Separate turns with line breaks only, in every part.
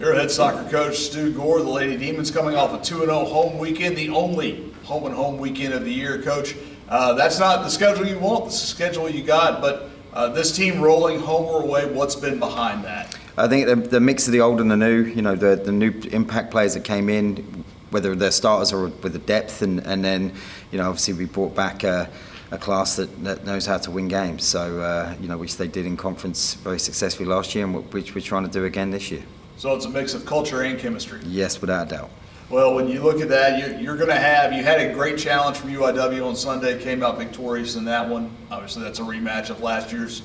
Your head soccer coach, Stuart Gore, the Lady Demons coming off a 2-0 home weekend, the only home weekend of the year, Coach. That's not the schedule you want, it's the schedule you got, but this team rolling home or away, what's been behind that?
I think the mix of the old and the new, the new impact players that came in, whether they're starters or with the depth, and then, obviously we brought back a class that knows how to win games. So, which they did in conference very successfully last year, and which we're trying to do again this year.
So it's a mix of culture and chemistry.
Yes, without a doubt.
Well, when you look at that, you had a great challenge from UIW on Sunday, came out victorious in that one. Obviously, that's a rematch of last year's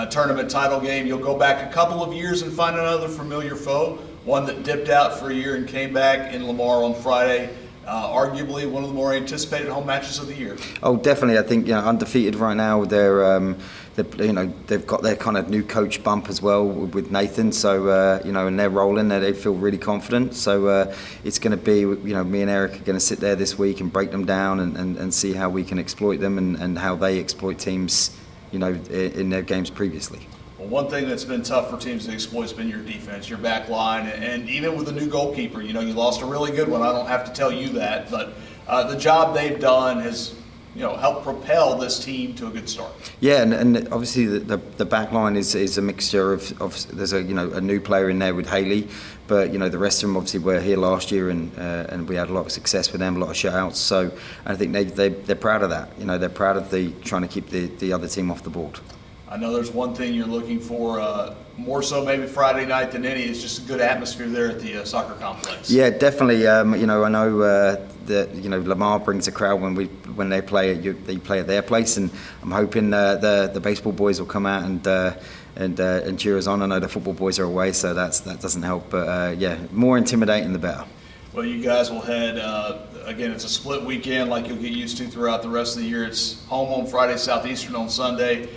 tournament title game. You'll go back a couple of years and find another familiar foe, one that dipped out for a year and came back in Lamar on Friday. Arguably one of the more anticipated home matches of the year. Oh,
definitely. I think undefeated right now. They've got their kind of new coach bump as well with Nathan. So and they're rolling. They feel really confident. So it's going to be me and Eric are going to sit there this week and break them down and see how we can exploit them and how they exploit teams in their games previously.
Well, one thing that's been tough for teams to exploit has been your defense, your back line, and even with the new goalkeeper, you lost a really good one. I don't have to tell you that, but the job they've done has, helped propel this team to a good start.
Yeah, and obviously the back line is a mixture of there's a new player in there with Haley, but the rest of them obviously were here last year and we had a lot of success with them, a lot of shutouts. So I think they're proud of that. They're proud of trying to keep the other team off the board.
I know there's one thing you're looking for, more so maybe Friday night than any, is just a good atmosphere there at the soccer complex.
Yeah, definitely. I know that Lamar brings a crowd when they play at their place, and I'm hoping the baseball boys will come out and cheer us on. I know the football boys are away, so that doesn't help. But more intimidating the better.
Well, you guys will head, again, it's a split weekend like you'll get used to throughout the rest of the year. It's home on Friday, Southeastern on Sunday.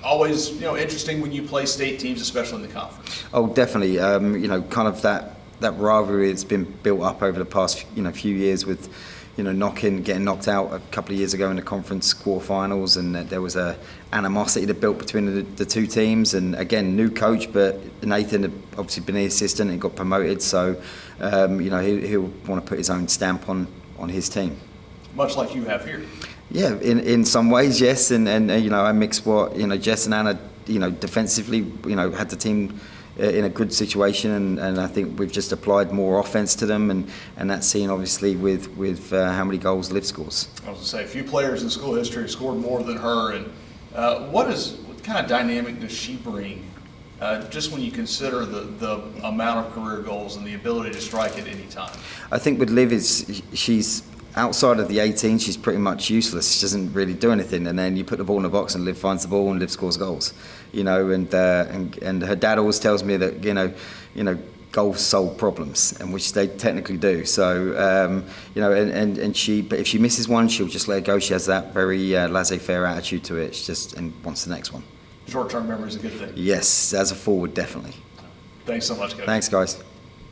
Always, interesting when you play state teams, especially in the conference.
Oh, definitely. Kind of that rivalry that's been built up over the past, few years with, getting knocked out a couple of years ago in the conference quarterfinals, and there was a animosity that built between the two teams. And again, new coach, but Nathan had obviously been the assistant and got promoted, so he'll want to put his own stamp on his team.
Much like you have here.
Yeah, in some ways, yes, and I mix what Jess and Anna defensively had the team in a good situation, and I think we've just applied more offense to them, and that's seen obviously with how many goals Liv scores.
I was going to say, a few players in school history have scored more than her, and what kind of dynamic does she bring? Just when you consider the amount of career goals and the ability to strike at any time.
I think with Liv she's outside of the 18, she's pretty much useless. She doesn't really do anything, and then you put the ball in the box and Liv finds the ball and Liv scores goals. And her dad always tells me that goals solve problems, and which they technically do. So but if she misses one, she'll just let it go. She has that very laissez-faire attitude to it. She just wants the next one.
Short-term memory is a good thing.
Yes, as a forward, definitely.
Thanks so much, Coach.
Thanks, guys.